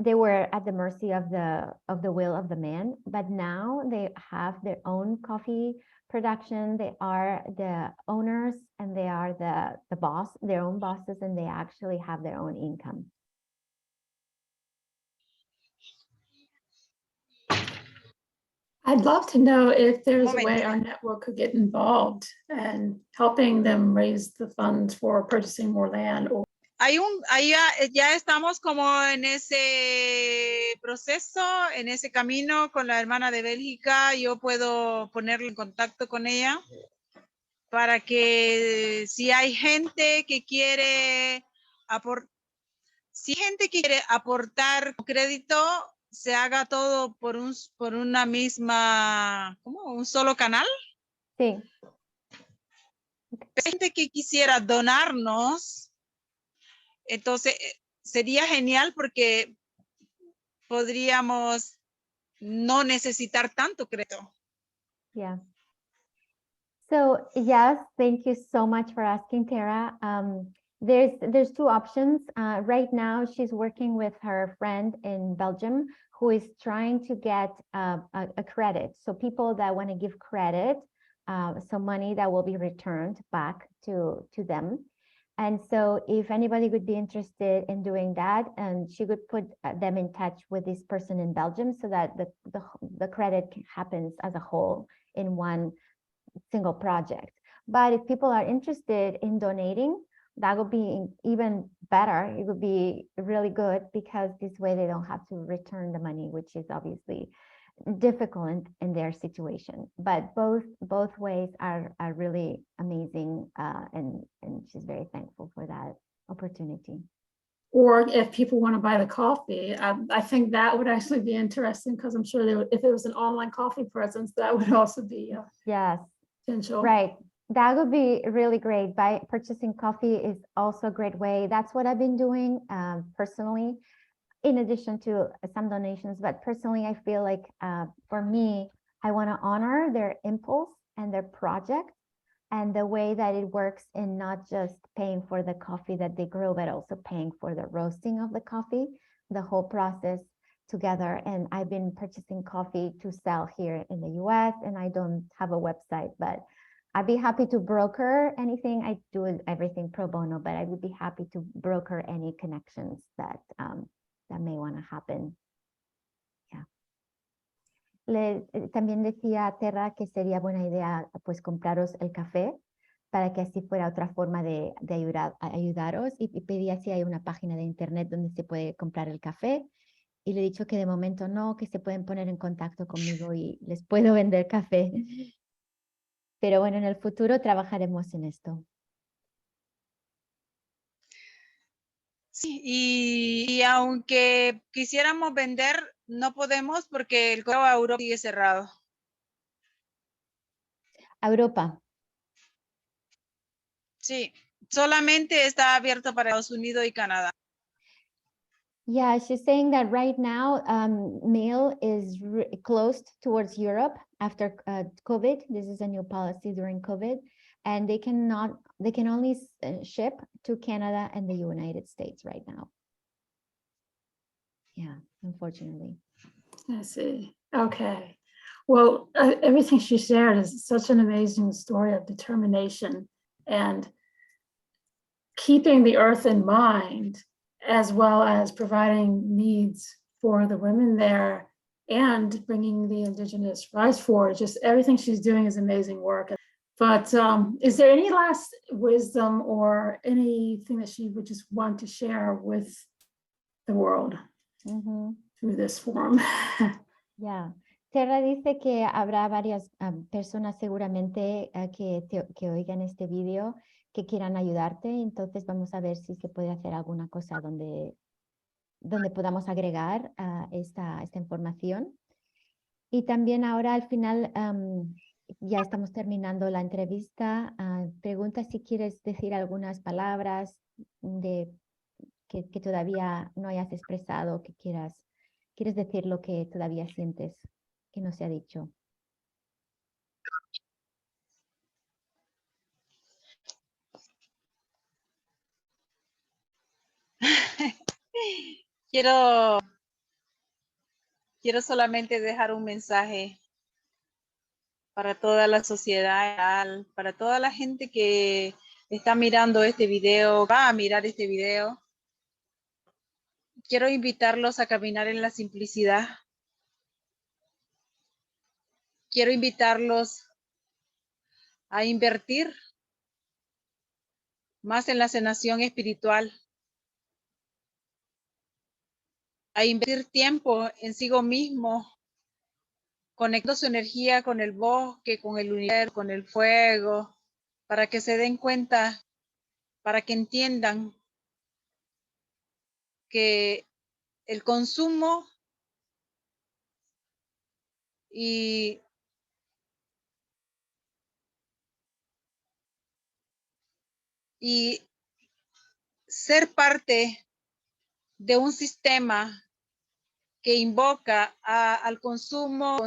they were at the mercy of the will of the man. But now they have their own coffee production. They are the owners, and they are the boss, their own bosses, and they actually have their own income. I'd love to know if there's a way our network could get involved and helping them raise the funds for purchasing more land. Or Ya estamos como en ese proceso, en ese camino con la hermana de Bélgica. Yo puedo ponerle en contacto con ella para que si hay gente que quiere aportar crédito, se haga todo por una misma, ¿cómo? ¿Un solo canal? Sí. Gente que quisiera donarnos, entonces sería genial porque podríamos no necesitar tanto crédito. Yeah. So yes, thank you so much for asking, Tara. There's two options. Right now, she's working with her friend in Belgium who is trying to get a credit. So people that want to give credit, some money that will be returned back to them. And so if anybody would be interested in doing that, and she would put them in touch with this person in Belgium so that the credit happens as a whole in one single project. But if people are interested in donating, that would be even better. It would be really good because this way they don't have to return the money, which is obviously difficult in their situation. But both ways are really amazing, and she's very thankful for that opportunity. Or if people want to buy the coffee, I think that would actually be interesting because I'm sure if it was an online coffee presence, that would also be yes. potential. Right. That would be really great. By purchasing coffee is also a great way. That's what I've been doing personally, in addition to some donations. But personally, I feel like for me, I want to honor their impulse and their project and the way that it works in not just paying for the coffee that they grow, but also paying for the roasting of the coffee, the whole process together. And I've been purchasing coffee to sell here in the US, and I don't have a website, but I'd be happy to broker anything. I do everything pro bono, but I would be happy to broker any connections that that may want to happen. Yeah. También decía Terra que sería buena idea pues compraros el café para que así fuera otra forma de ayudaros, y pedía si hay una página de internet donde se puede comprar el café. Y le he dicho que de momento no, que se pueden poner en contacto conmigo y les puedo vender café. Pero bueno, en el futuro trabajaremos en esto. Sí, y aunque quisiéramos vender, no podemos porque el correo a Europa sigue cerrado. Europa. Sí, solamente está abierto para Estados Unidos y Canadá. Yeah, she's saying that right now, mail is closed towards Europe after COVID. This is a new policy during COVID, and they can only ship to Canada and the United States right now. Yeah, unfortunately. I see. Okay. Well, everything she shared is such an amazing story of determination and keeping the earth in mind, as well as providing needs for the women there and bringing the indigenous rights forward. Just everything she's doing is amazing work. But is there any last wisdom or anything that she would just want to share with the world through this forum? Yeah. Terra dice que habrá varias personas seguramente que oigan este video que quieran ayudarte, entonces vamos a ver si se puede hacer alguna cosa donde podamos agregar esta información. Y también ahora al final ya estamos terminando la entrevista. Pregunta si quieres decir algunas palabras de que todavía no hayas expresado, que quieres decir lo que todavía sientes que no se ha dicho. Quiero solamente dejar un mensaje para toda la sociedad, para toda la gente que está mirando este video, va a mirar este video. Quiero invitarlos a caminar en la simplicidad. Quiero invitarlos a invertir más en la sanación espiritual, a invertir tiempo en sí mismo, conectando su energía con el bosque, con el universo, con el fuego, para que se den cuenta, para que entiendan que el consumo y ser parte de un sistema que invoca al consumo,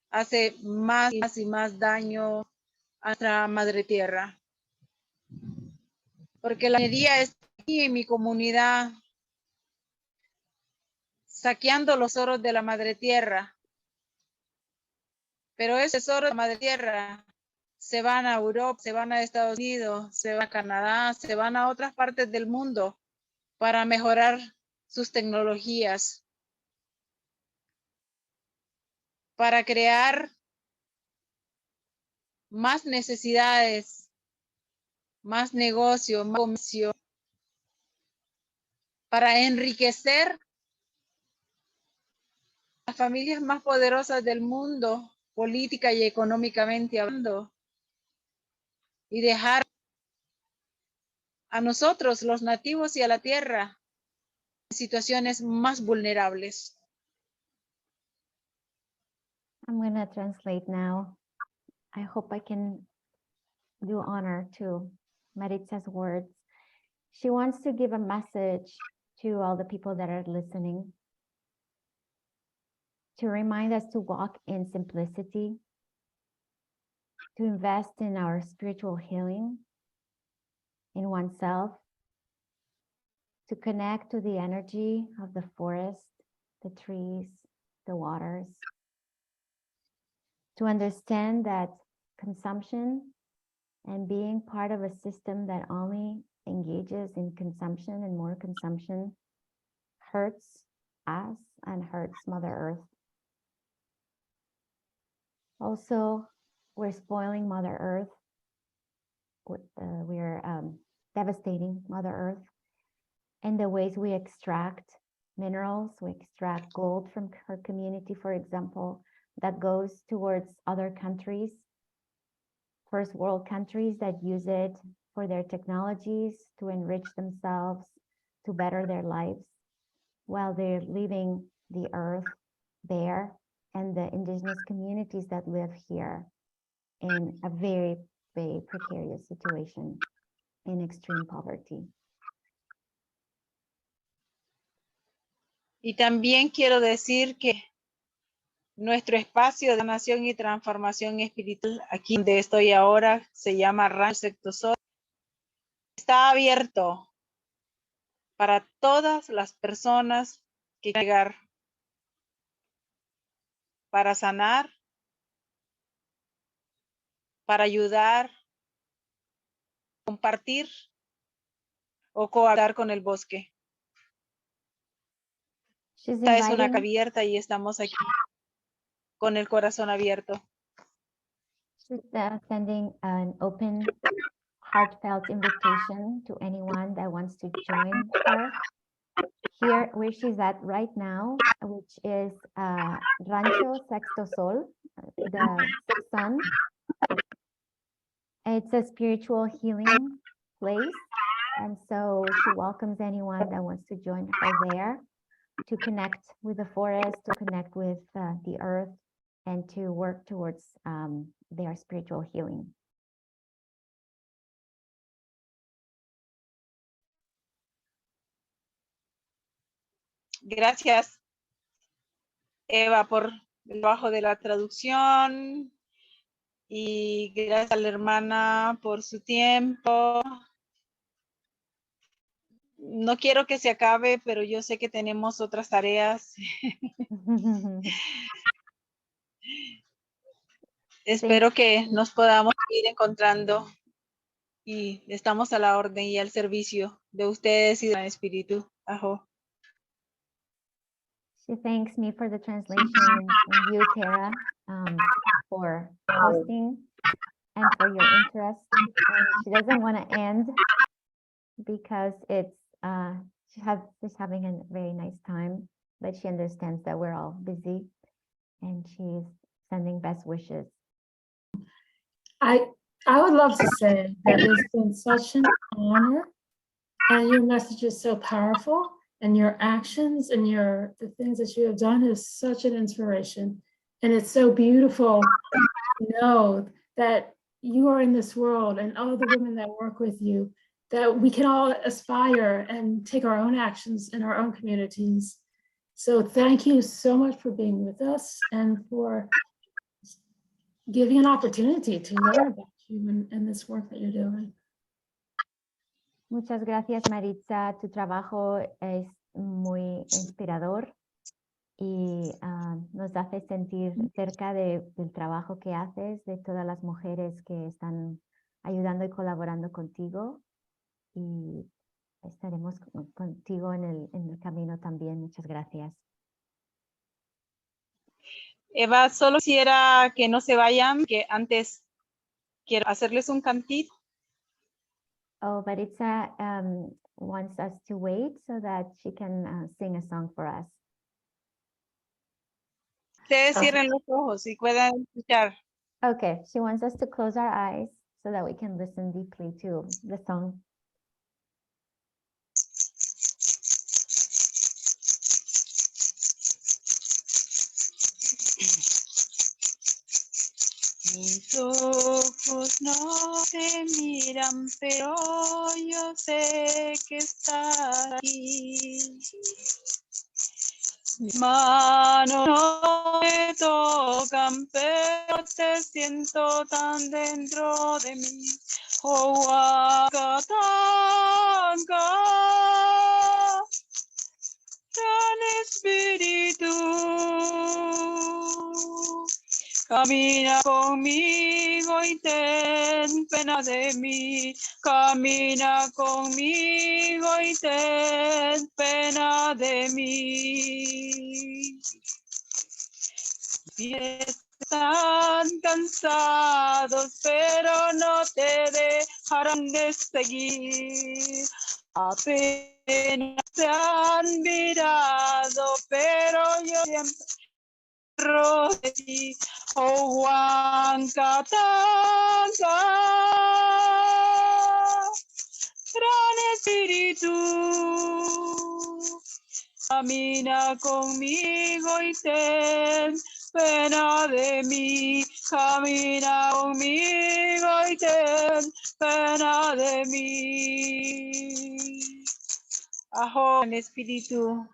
hace más y más daño a nuestra madre tierra. Porque la minería está aquí en mi comunidad, saqueando los tesoros de la madre tierra. Pero esos tesoros de la madre tierra se van a Europa, se van a Estados Unidos, se van a Canadá, se van a otras partes del mundo para mejorar sus tecnologías, para crear más necesidades, más negocio, más comercio, para enriquecer las familias más poderosas del mundo, política y económicamente hablando, y dejar a nosotros, los nativos y a la tierra, en situaciones más vulnerables. I'm going to translate now. I hope I can do honor to Maritza's words. She wants to give a message to all the people that are listening, to remind us to walk in simplicity, to invest in our spiritual healing, in oneself, to connect to the energy of the forest, the trees, the waters, to understand that consumption and being part of a system that only engages in consumption and more consumption hurts us and hurts Mother Earth. Also, we're spoiling Mother Earth. We're devastating Mother Earth in the ways we extract minerals, we extract gold from her community, for example, that goes towards other countries, first world countries that use it for their technologies to enrich themselves, to better their lives, while they're leaving the earth bare and the indigenous communities that live here in a very, very precarious situation in extreme poverty. Y también quiero decir que nuestro espacio de sanación y transformación espiritual, aquí donde estoy ahora, se llama Rancho Sector Sur, está abierto para todas las personas que quieran llegar para sanar, para ayudar, compartir o cohabitar con el bosque. Esta es una abierta y estamos aquí con el corazón abierto. She's sending an open, heartfelt invitation to anyone that wants to join her here where she's at right now, which is Rancho Sexto Sol, the sixth sun. It's a spiritual healing place. And so she welcomes anyone that wants to join her there to connect with the forest, to connect with the earth, and to work towards their spiritual healing. Gracias, Eva, por el trabajo de la traducción y gracias a la hermana por su tiempo. No quiero que se acabe, pero yo sé que tenemos otras tareas. Espero que nos podamos ir encontrando y estamos a la orden y al servicio de ustedes y del Espíritu. Ajo. She thanks me for the translation and you, Tara, for hosting and for your interest. And she doesn't want to end because it's she's having a very nice time, but she understands that we're all busy and she's sending best wishes. I would love to say that it's been such an honor, and your message is so powerful, and your actions and the things that you have done is such an inspiration. And it's so beautiful to know that you are in this world and all the women that work with you, that we can all aspire and take our own actions in our own communities. So thank you so much for being with us and for giving an opportunity to learn about you and this work that you're doing. Muchas gracias, Maritza. Tu trabajo es muy inspirador y nos hace sentir cerca del trabajo que haces, de todas las mujeres que están ayudando y colaborando contigo. Y estaremos contigo en el camino también. Muchas gracias. Eva, solo quisiera que no se vayan, que antes quiero hacerles un cantito. Oh, Maritza wants us to wait so that she can sing a song for us. Ustedes cierren los ojos y puedan escuchar. Okay, she wants us to close our eyes so that we can listen deeply to the song. Mis ojos no te miran, pero yo sé que estás aquí. Mis manos no te tocan, pero te siento tan dentro de mí. Oh, gran Espíritu. Camina conmigo y ten pena de mí. Camina conmigo y ten pena de mí. Pies están cansados, pero no te dejarán de seguir. Apenas te han mirado, pero yo siempre de ti, oh Juan Catanga, gran Espíritu, camina conmigo y ten pena de mí, camina conmigo y ten pena de mí. Ajo, Espíritu,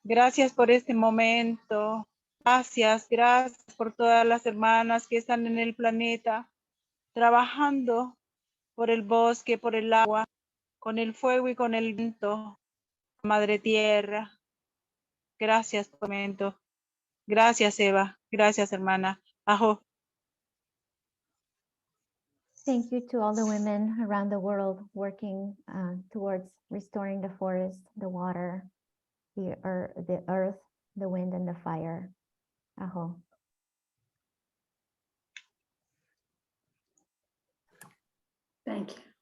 gracias por este momento. Gracias por todas las hermanas que están en el planeta, trabajando por el bosque, por el agua, con el fuego y con el viento, Madre Tierra. Gracias por el momento. Gracias, Eva. Gracias, hermana. Ajo. Thank you to all the women around the world working towards restoring the forest, the water, the earth, the wind, and the fire. Aho. Thank you.